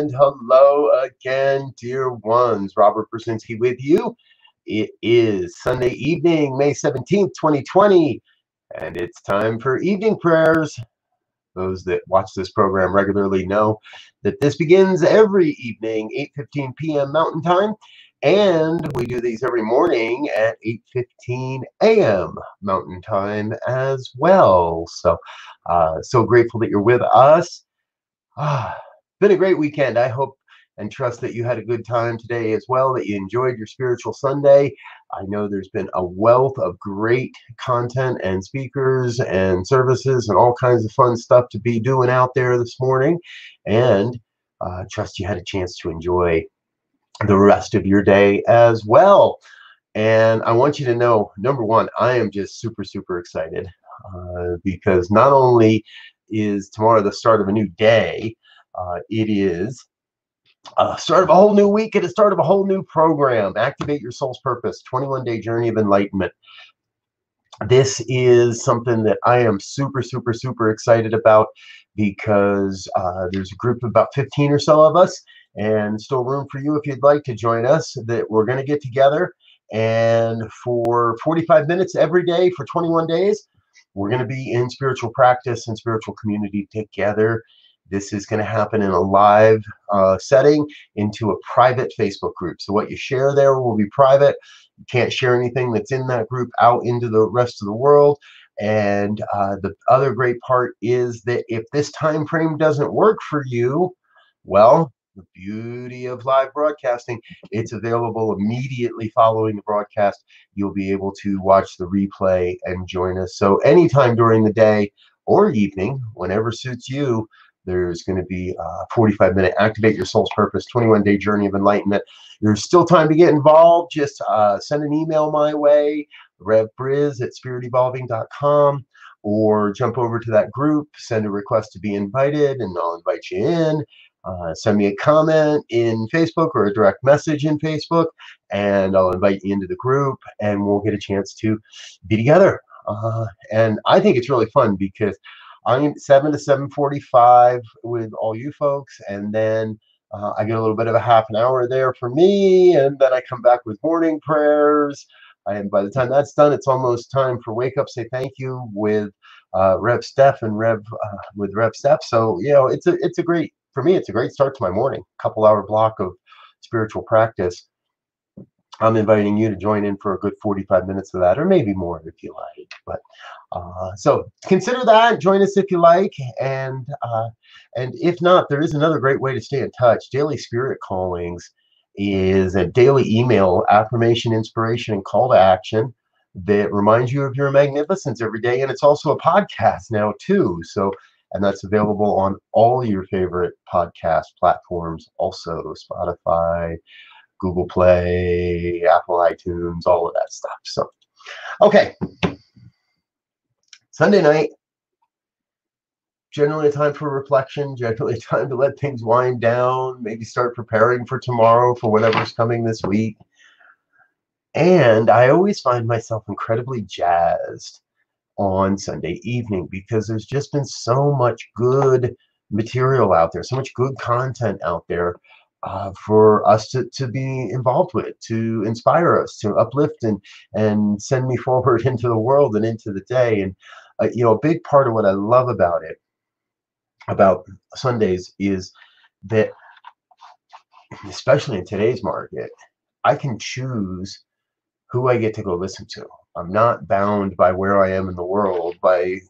And hello again, dear ones. Robert Brzezinski with you. It is Sunday evening, May 17th, 2020, and it's time for evening prayers. Those that watch this program regularly know that this begins every evening, 8:15 p.m. Mountain Time, and we do these every morning at 8:15 a.m. Mountain Time as well. So grateful that you're with us. Been a great weekend. I hope and trust that you had a good time today as well, that you enjoyed your spiritual Sunday. I know there's been a wealth of great content and speakers and services and all kinds of fun stuff to be doing out there this morning. And trust you had a chance to enjoy the rest of your day as well. And I want you to know, number one, I am just super excited because not only is tomorrow the start of a new day, it is start of a whole new week and the start of a whole new program. Activate Your Soul's Purpose, 21-day journey of enlightenment. This is something that I am super excited about because there's a group of about 15 or so of us, and still room for you if you'd like to join us, that we're going to get together, and for 45 minutes every day for 21 days, we're going to be in spiritual practice and spiritual community together. This is going to happen in a live setting into a private Facebook group. So what you share there will be private. You can't share anything that's in that group out into the rest of the world. And the other great part is that if this time frame doesn't work for you, well, the beauty of live broadcasting, it's available immediately following the broadcast. You'll be able to watch the replay and join us. So anytime during the day or evening, whenever suits you, there's going to be a 45-minute Activate Your Soul's Purpose, 21-day journey of enlightenment. There's still time to get involved. Just send an email my way, revbriz@spiritevolving.com, or jump over to that group, send a request to be invited, and I'll invite you in. Send me a comment in Facebook or a direct message in Facebook, and I'll invite you into the group, and we'll get a chance to be together. And I think it's really fun because I'm 7 to 7:45 with all you folks, and then I get a little bit of a half an hour there for me, and then I come back with morning prayers. And by the time that's done, it's almost time for Wake Up, Say Thank You with Rev Steph and with Rev Steps. So it's a great, for me, it's a great start to my morning. Couple-hour block of spiritual practice. I'm inviting you to join in for a good 45 minutes of that, or maybe more if you like. But so consider that. Join us if you like, and if not, there is another great way to stay in touch. Daily Spirit Callings is a daily email affirmation, inspiration, and call to action that reminds you of your magnificence every day. And it's also a podcast now too. So, and that's available on all your favorite podcast platforms, also Spotify, Google Play, Apple iTunes, all of that stuff. So, okay. Sunday night, generally a time for reflection, generally a time to let things wind down, maybe start preparing for tomorrow, for whatever's coming this week. And I always find myself incredibly jazzed on Sunday evening because there's just been so much good material out there, so much good content out there for us to be involved with, to inspire us, to uplift and send me forward into the world and into the day. And a big part of what I love about it, about Sundays, is that, especially in today's market, I can choose who I get to go listen to. I'm not bound by where I am in the world, by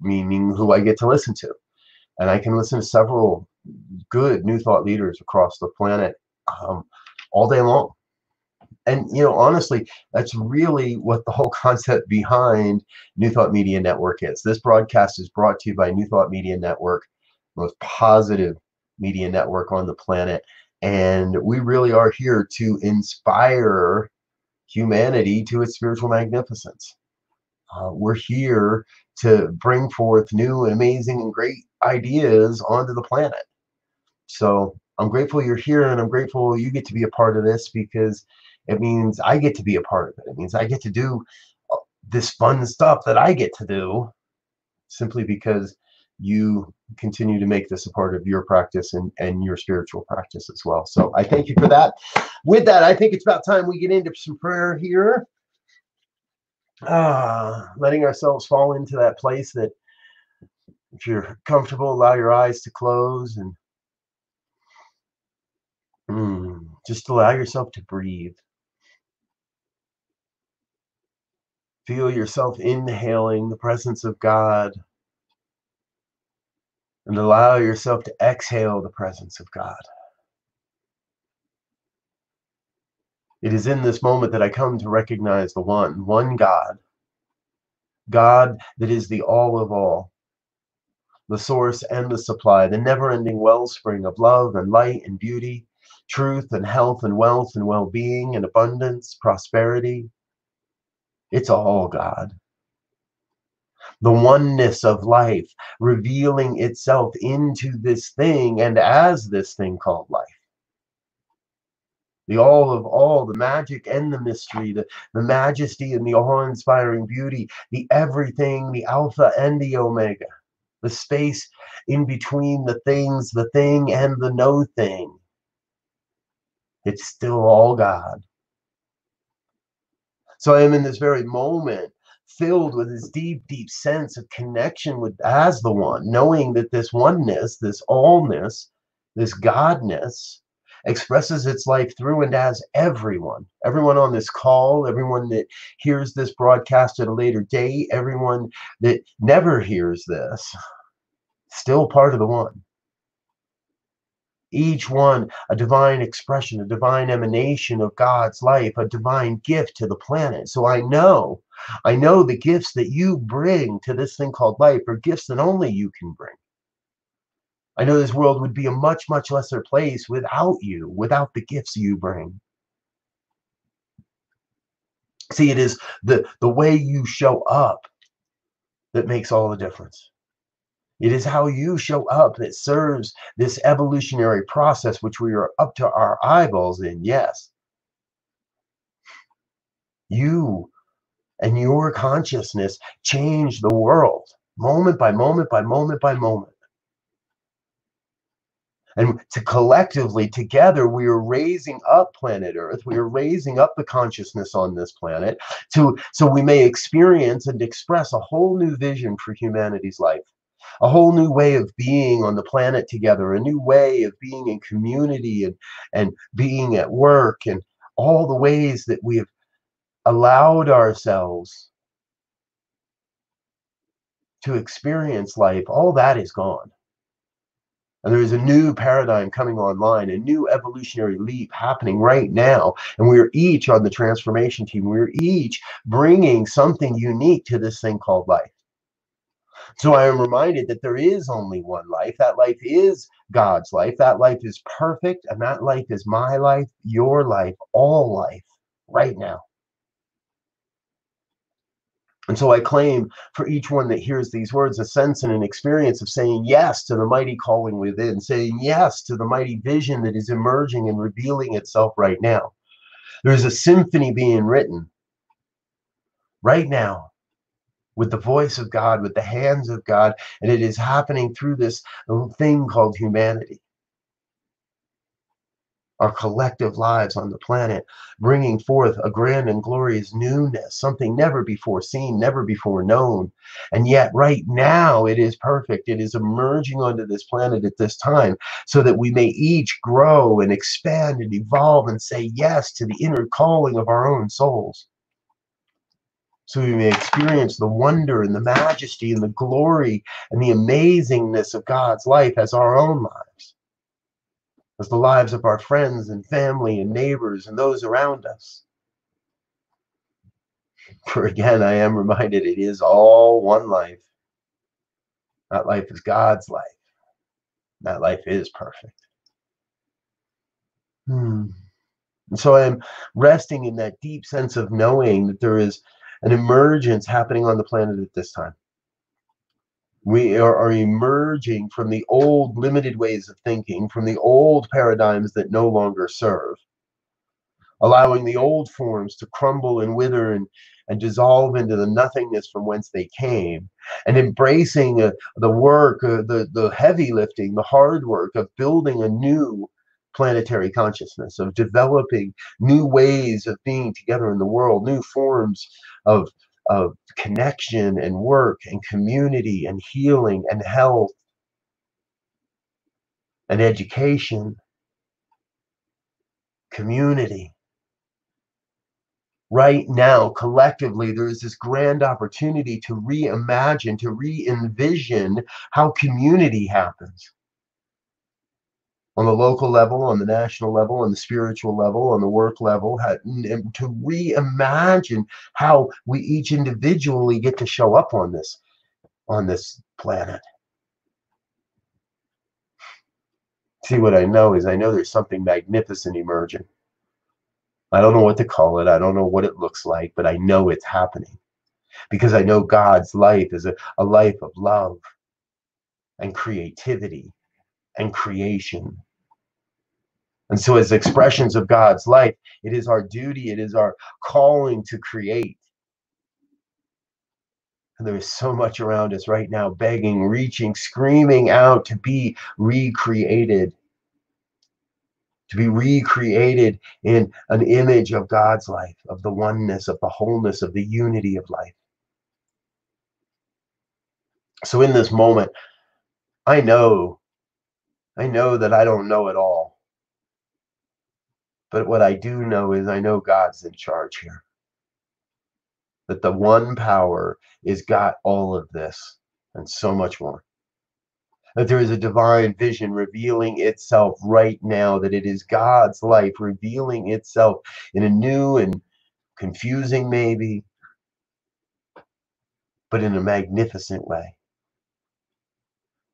meaning who I get to listen to. And I can listen to several good New Thought leaders across the planet all day long. And, honestly, that's really what the whole concept behind New Thought Media Network is. This broadcast is brought to you by New Thought Media Network, most positive media network on the planet. And we really are here to inspire humanity to its spiritual magnificence. We're here to bring forth new and amazing and great ideas onto the planet. So I'm grateful you're here, and I'm grateful you get to be a part of this, because it means I get to be a part of it. It means I get to do this fun stuff that I get to do simply because you continue to make this a part of your practice and your spiritual practice as well. So I thank you for that. With that, I think it's about time we get into some prayer here. Letting ourselves fall into that place that, if you're comfortable, allow your eyes to close and just allow yourself to breathe. Feel yourself inhaling the presence of God and allow yourself to exhale the presence of God. It is in this moment that I come to recognize the one God that is the all of all, the source and the supply, the never-ending wellspring of love and light and beauty, truth and health and wealth and well-being and abundance, prosperity. It's all God. The oneness of life revealing itself into this thing and as this thing called life. The all of all, the magic and the mystery, the majesty and the awe-inspiring beauty, the everything, the alpha and the omega, the space in between the things, the thing and the no thing. It's still all God. So I am in this very moment filled with this deep, deep sense of connection with as the one, knowing that this oneness, this allness, this Godness expresses its life through and as everyone on this call, everyone that hears this broadcast at a later date, everyone that never hears this, still part of the one. Each one a divine expression, a divine emanation of God's life, a divine gift to the planet. So I know the gifts that you bring to this thing called life are gifts that only you can bring. I know this world would be a much, much lesser place without you, without the gifts you bring. See, it is the way you show up that makes all the difference. It is how you show up that serves this evolutionary process, which we are up to our eyeballs in. Yes. You and your consciousness change the world moment by moment by moment by moment. And to collectively, together, we are raising up planet Earth. We are raising up the consciousness on this planet so we may experience and express a whole new vision for humanity's life. A whole new way of being on the planet together, a new way of being in community and being at work, and all the ways that we have allowed ourselves to experience life, all that is gone. And there is a new paradigm coming online, a new evolutionary leap happening right now. And we're each on the transformation team. We're each bringing something unique to this thing called life. So I am reminded that there is only one life. That life is God's life. That life is perfect. And that life is my life, your life, all life right now. And so I claim for each one that hears these words a sense and an experience of saying yes to the mighty calling within, saying yes to the mighty vision that is emerging and revealing itself right now. There's a symphony being written right now with the voice of God, with the hands of God, and it is happening through this thing called humanity. Our collective lives on the planet, bringing forth a grand and glorious newness, something never before seen, never before known. And yet right now it is perfect. It is emerging onto this planet at this time so that we may each grow and expand and evolve and say yes to the inner calling of our own souls. So we may experience the wonder and the majesty and the glory and the amazingness of God's life as our own lives, as the lives of our friends and family and neighbors and those around us. For again, I am reminded it is all one life. That life is God's life. That life is perfect. And so I am resting in that deep sense of knowing that there is an emergence happening on the planet at this time. We are emerging from the old limited ways of thinking, from the old paradigms that no longer serve. allowing the old forms to crumble and wither and dissolve into the nothingness from whence they came, and embracing the work, the heavy lifting, the hard work of building a new planetary consciousness, of developing new ways of being together in the world, new forms of connection and work and community and healing and health and education, community. Right now, collectively, there is this grand opportunity to reimagine, to re-envision how community happens on the local level, on the national level, on the spiritual level, on the work level, to reimagine how we each individually get to show up on this planet. See, what I know is, I know there's something magnificent emerging. I don't know what to call it. I don't know what it looks like, but I know it's happening, because I know God's life is a life of love and creativity and creation. And so, as expressions of God's life, it is our duty, it is our calling to create. And there is so much around us right now, begging, reaching, screaming out to be recreated. To be recreated in an image of God's life, of the oneness, of the wholeness, of the unity of life. So in this moment, I know that I don't know it all. But what I do know is, I know God's in charge here. That the one power is got all of this and so much more. That there is a divine vision revealing itself right now, that it is God's life revealing itself in a new and confusing, maybe, but in a magnificent way.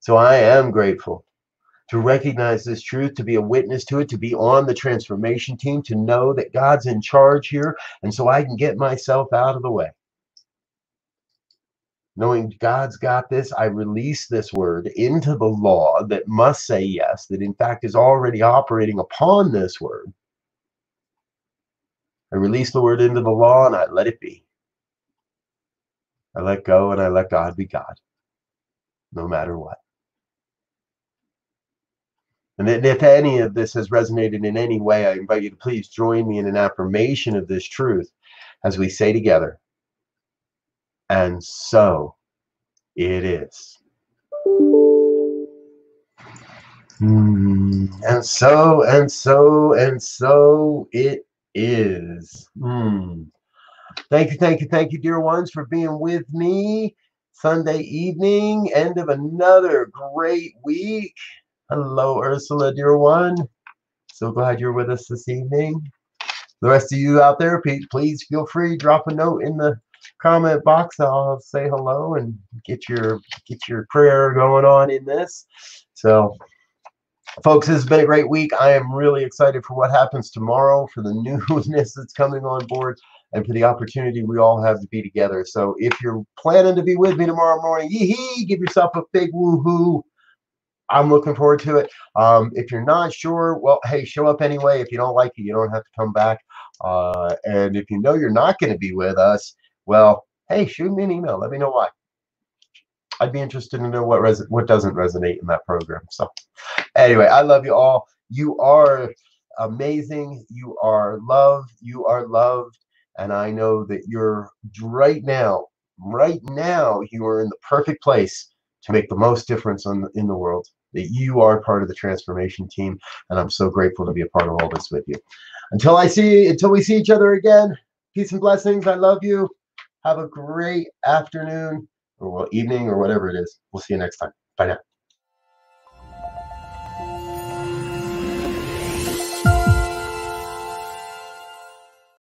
So I am grateful to recognize this truth, to be a witness to it, to be on the transformation team, to know that God's in charge here, and so I can get myself out of the way. Knowing God's got this, I release this word into the law that must say yes, that in fact is already operating upon this word. I release the word into the law and I let it be. I let go and I let God be God, no matter what. And if any of this has resonated in any way, I invite you to please join me in an affirmation of this truth as we say together, and so it is. And so it is. Thank you, dear ones, for being with me Sunday evening, end of another great week. Hello, Ursula, dear one. So glad you're with us this evening. The rest of you out there, please feel free to drop a note in the comment box. I'll say hello and get your prayer going on in this. So, folks, this has been a great week. I am really excited for what happens tomorrow, for the newness that's coming on board, and for the opportunity we all have to be together. So if you're planning to be with me tomorrow morning, yee-hee, give yourself a big woohoo. I'm looking forward to it. If you're not sure, well, hey, show up anyway. If you don't like it, you don't have to come back. And if you know you're not going to be with us, well, hey, shoot me an email. Let me know why. I'd be interested to know what doesn't resonate in that program. So anyway, I love you all. You are amazing. You are loved. You are loved. And I know that you're right now, you are in the perfect place to make the most difference in the world. That you are part of the transformation team. And I'm so grateful to be a part of all this with you. Until we see each other again, peace and blessings. I love you. Have a great afternoon, or evening, or whatever it is. We'll see you next time. Bye now.